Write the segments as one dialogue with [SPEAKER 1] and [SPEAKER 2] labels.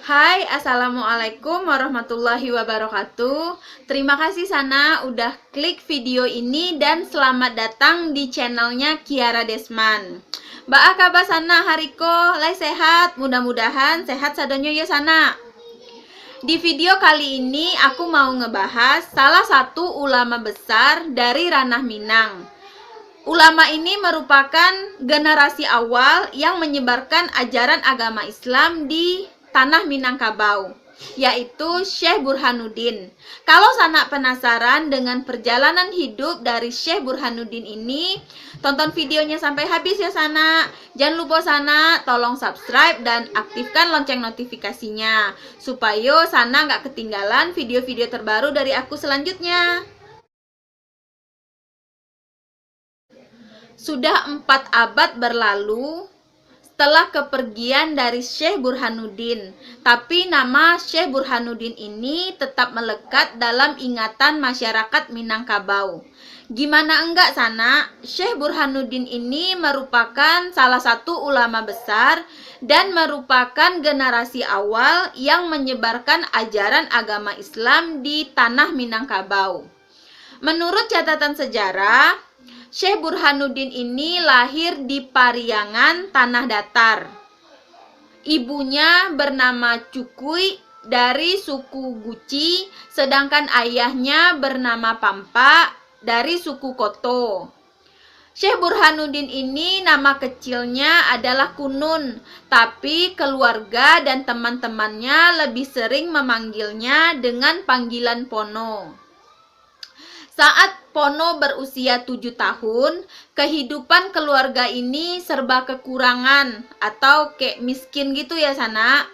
[SPEAKER 1] Hai, Assalamualaikum warahmatullahi wabarakatuh. Terima kasih Sana udah klik video ini dan selamat datang di channelnya Kiara Desman. Ba'a kabar Sana hariko, lai sehat, mudah-mudahan sehat sadonyo ya Sana. Di video kali ini aku mau ngebahas salah satu ulama besar dari ranah Minang. Ulama ini merupakan generasi awal yang menyebarkan ajaran agama Islam di tanah Minangkabau, yaitu Syekh Burhanuddin. Kalau Sana penasaran dengan perjalanan hidup dari Syekh Burhanuddin ini, tonton videonya sampai habis ya Sana. Jangan lupa Sana tolong subscribe dan aktifkan lonceng notifikasinya, supaya Sana nggak ketinggalan video-video terbaru dari aku selanjutnya. Sudah 4 abad berlalu setelah kepergian dari Syekh Burhanuddin, tapi nama Syekh Burhanuddin ini tetap melekat dalam ingatan masyarakat Minangkabau. Gimana enggak Sana, Syekh Burhanuddin ini merupakan salah satu ulama besar dan merupakan generasi awal yang menyebarkan ajaran agama Islam di tanah Minangkabau. Menurut catatan sejarah, Syekh Burhanuddin ini lahir di Pariangan, Tanah Datar. Ibunya bernama Cukuy dari suku Guci, sedangkan ayahnya bernama Pampa dari suku Koto. Syekh Burhanuddin ini nama kecilnya adalah Kunun, tapi keluarga dan teman-temannya lebih sering memanggilnya dengan panggilan Pono. Saat Pono berusia 7 tahun, kehidupan keluarga ini serba kekurangan atau kayak miskin gitu ya Sana.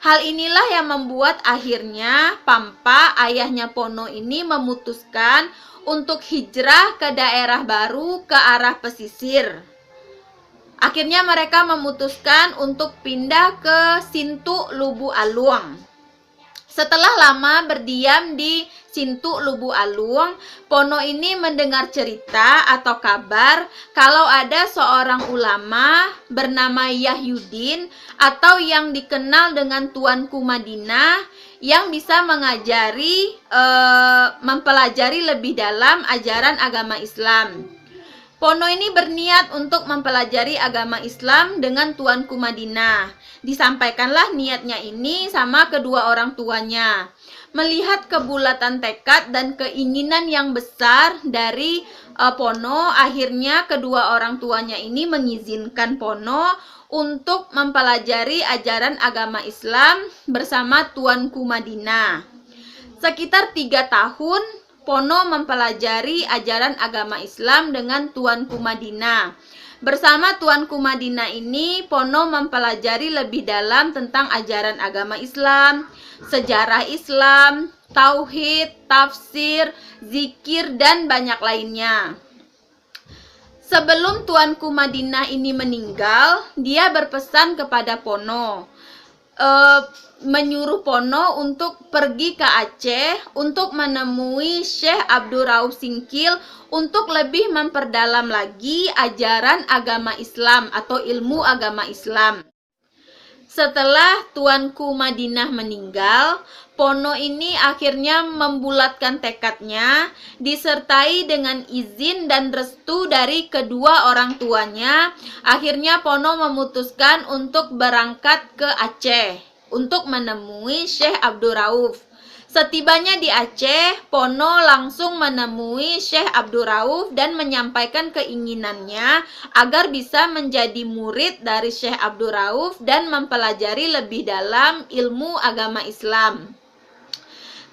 [SPEAKER 1] Hal inilah yang membuat akhirnya Pampa, ayahnya Pono ini memutuskan untuk hijrah ke daerah baru ke arah pesisir. Akhirnya mereka memutuskan untuk pindah ke Sintu Lubu Aluang. Setelah lama berdiam di Sintu Lubu Aluang, Pono ini mendengar cerita atau kabar kalau ada seorang ulama bernama Yahyuddin atau yang dikenal dengan Tuanku Madinah yang bisa mempelajari lebih dalam ajaran agama Islam. Pono ini berniat untuk mempelajari agama Islam dengan Tuanku Madinah. Disampaikanlah niatnya ini sama kedua orang tuanya. Melihat kebulatan tekad dan keinginan yang besar dari Pono, akhirnya kedua orang tuanya ini mengizinkan Pono untuk mempelajari ajaran agama Islam bersama Tuanku Madinah. Sekitar 3 tahun, Pono mempelajari ajaran agama Islam dengan Tuanku Madinah. Bersama Tuanku Madinah ini, Pono mempelajari lebih dalam tentang ajaran agama Islam, sejarah Islam, tauhid, tafsir, zikir, dan banyak lainnya. Sebelum Tuanku Madinah ini meninggal, dia berpesan kepada Pono, menyuruh Pono untuk pergi ke Aceh untuk menemui Syekh Abdul Rauf Singkil untuk lebih memperdalam lagi ajaran agama Islam atau ilmu agama Islam. Setelah Tuanku Madinah meninggal, Pono ini akhirnya membulatkan tekadnya, disertai dengan izin dan restu dari kedua orang tuanya. Akhirnya Pono memutuskan untuk berangkat ke Aceh untuk menemui Syekh Abdul Rauf. Setibanya di Aceh, Pono langsung menemui Syekh Abdul Rauf dan menyampaikan keinginannya agar bisa menjadi murid dari Syekh Abdul Rauf dan mempelajari lebih dalam ilmu agama Islam.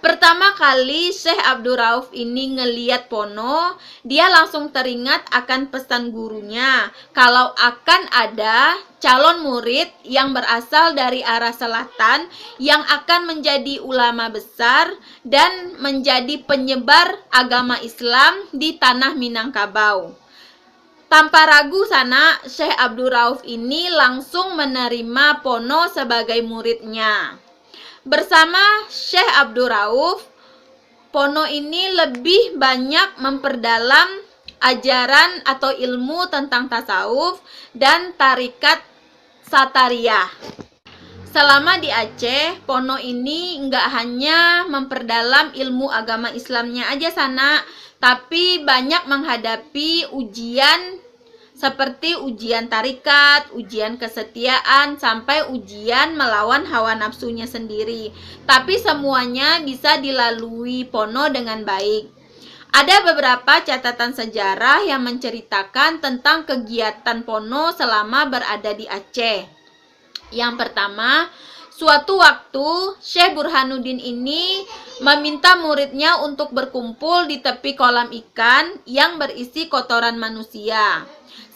[SPEAKER 1] Pertama kali Syekh Abdul Rauf ini ngeliat Pono, dia langsung teringat akan pesan gurunya kalau akan ada calon murid yang berasal dari arah selatan yang akan menjadi ulama besar dan menjadi penyebar agama Islam di tanah Minangkabau. Tanpa ragu Sana, Syekh Abdul Rauf ini langsung menerima Pono sebagai muridnya. Bersama Syekh Abdul Rauf, Pono ini lebih banyak memperdalam ajaran atau ilmu tentang tasawuf dan tarikat Satariyah. Selama di Aceh, Pono ini nggak hanya memperdalam ilmu agama Islamnya aja sana, tapi banyak menghadapi ujian seperti ujian tarikat, ujian kesetiaan, sampai ujian melawan hawa nafsunya sendiri. Tapi semuanya bisa dilalui Pono dengan baik. Ada beberapa catatan sejarah yang menceritakan tentang kegiatan Pono selama berada di Aceh. Yang pertama, suatu waktu Syekh Burhanuddin ini meminta muridnya untuk berkumpul di tepi kolam ikan yang berisi kotoran manusia.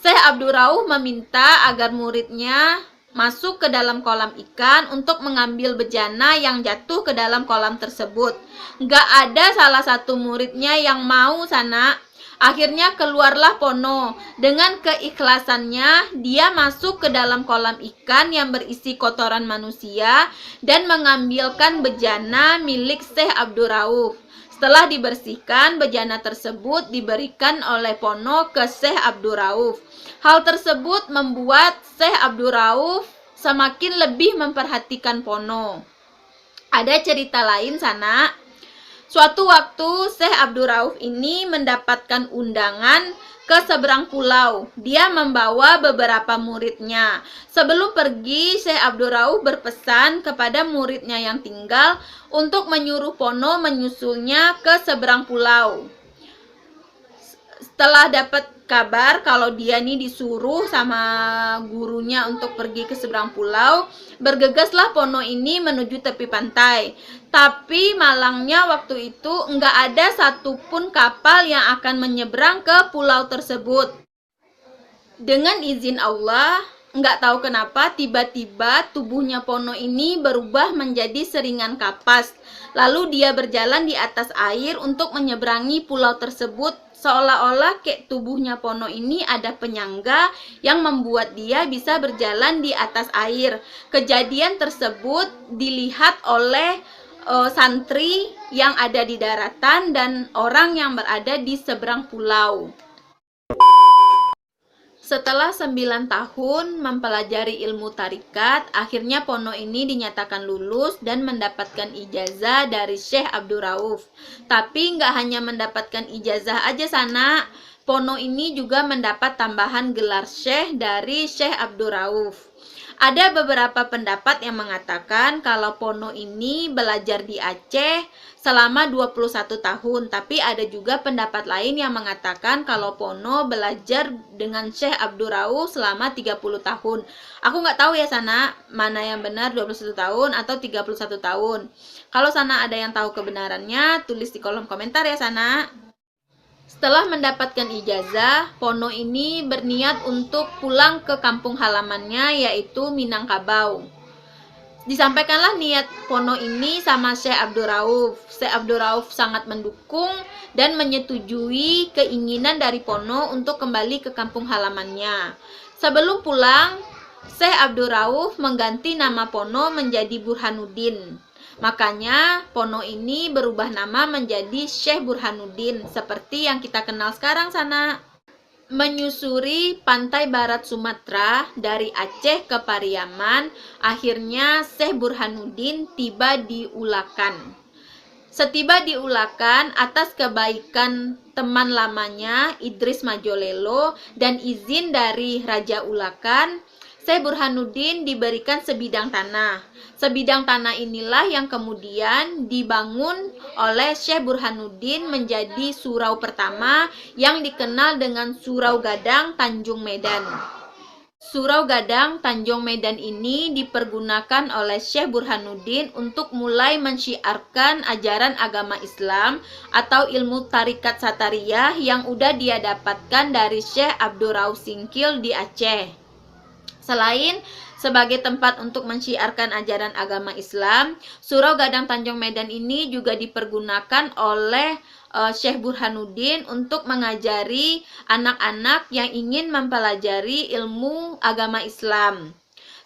[SPEAKER 1] Syekh Abdul Rauf meminta agar muridnya masuk ke dalam kolam ikan untuk mengambil bejana yang jatuh ke dalam kolam tersebut. Nggak ada salah satu muridnya yang mau sana. Akhirnya keluarlah Pono. Dengan keikhlasannya, dia masuk ke dalam kolam ikan yang berisi kotoran manusia dan mengambilkan bejana milik Syekh Abdul Rauf. Setelah dibersihkan, bejana tersebut diberikan oleh Pono ke Syekh Abdul Rauf. Hal tersebut membuat Syekh Abdul Rauf semakin lebih memperhatikan Pono. Ada cerita lain sana. Suatu waktu Syekh Abdul Rauf ini mendapatkan undangan ke seberang pulau. Dia membawa beberapa muridnya. Sebelum pergi, Syekh Abdul Rauf berpesan kepada muridnya yang tinggal untuk menyuruh Pono menyusulnya ke seberang pulau. Setelah dapat kabar kalau dia nih disuruh sama gurunya untuk pergi ke seberang pulau, bergegaslah Pono ini menuju tepi pantai. Tapi malangnya waktu itu nggak ada satupun kapal yang akan menyeberang ke pulau tersebut. Dengan izin Allah, nggak tahu kenapa tiba-tiba tubuhnya Pono ini berubah menjadi seringan kapas. Lalu dia berjalan di atas air untuk menyeberangi pulau tersebut. Seolah-olah kayak tubuhnya Pono ini ada penyangga yang membuat dia bisa berjalan di atas air. Kejadian tersebut dilihat oleh santri yang ada di daratan dan orang yang berada di seberang pulau. Setelah 9 tahun mempelajari ilmu tarikat, akhirnya Pono ini dinyatakan lulus dan mendapatkan ijazah dari Syekh Abdul Rauf. Tapi nggak hanya mendapatkan ijazah aja sana, Pono ini juga mendapat tambahan gelar Syekh dari Syekh Abdul Rauf. Ada beberapa pendapat yang mengatakan kalau Pono ini belajar di Aceh selama 21 tahun. Tapi ada juga pendapat lain yang mengatakan kalau Pono belajar dengan Syekh Abdul Rauf selama 30 tahun. Aku nggak tahu ya sana mana yang benar 21 tahun atau 31 tahun. Kalau sana ada yang tahu kebenarannya, tulis di kolom komentar ya sana. Setelah mendapatkan ijazah, Pono ini berniat untuk pulang ke kampung halamannya yaitu Minangkabau. Disampaikanlah niat Pono ini sama Syekh Abdul Rauf. Syekh Abdul Rauf sangat mendukung dan menyetujui keinginan dari Pono untuk kembali ke kampung halamannya. Sebelum pulang, Syekh Abdul Rauf mengganti nama Pono menjadi Burhanuddin. Makanya Pono ini berubah nama menjadi Syekh Burhanuddin seperti yang kita kenal sekarang sana. Menyusuri pantai barat Sumatera dari Aceh ke Pariaman, akhirnya Syekh Burhanuddin tiba di Ulakan. Setiba di Ulakan, atas kebaikan teman lamanya Idris Majolelo dan izin dari Raja Ulakan, Syekh Burhanuddin diberikan sebidang tanah. Sebidang tanah inilah yang kemudian dibangun oleh Syekh Burhanuddin menjadi surau pertama yang dikenal dengan Surau Gadang Tanjung Medan. Surau Gadang Tanjung Medan ini dipergunakan oleh Syekh Burhanuddin untuk mulai mensyiarkan ajaran agama Islam atau ilmu tarikat satariyah yang udah dia dapatkan dari Syekh Abdul Rauf Singkil di Aceh. Selain sebagai tempat untuk mensyiarkan ajaran agama Islam, Surau Gadang Tanjung Medan ini juga dipergunakan oleh Syekh Burhanuddin untuk mengajari anak-anak yang ingin mempelajari ilmu agama Islam.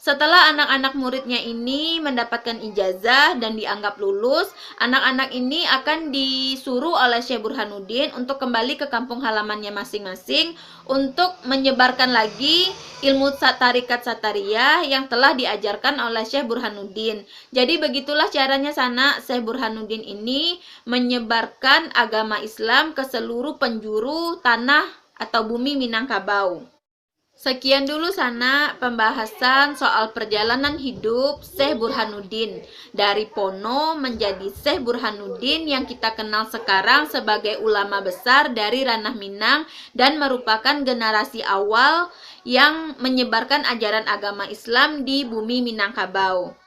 [SPEAKER 1] Setelah anak-anak muridnya ini mendapatkan ijazah dan dianggap lulus, anak-anak ini akan disuruh oleh Syekh Burhanuddin untuk kembali ke kampung halamannya masing-masing untuk menyebarkan lagi ilmu tarikat Satariyah yang telah diajarkan oleh Syekh Burhanuddin. Jadi begitulah caranya Sana, Syekh Burhanuddin ini menyebarkan agama Islam ke seluruh penjuru tanah atau bumi Minangkabau. Sekian dulu Sana pembahasan soal perjalanan hidup Syekh Burhanuddin dari Pono menjadi Syekh Burhanuddin yang kita kenal sekarang sebagai ulama besar dari Ranah Minang dan merupakan generasi awal yang menyebarkan ajaran agama Islam di bumi Minangkabau.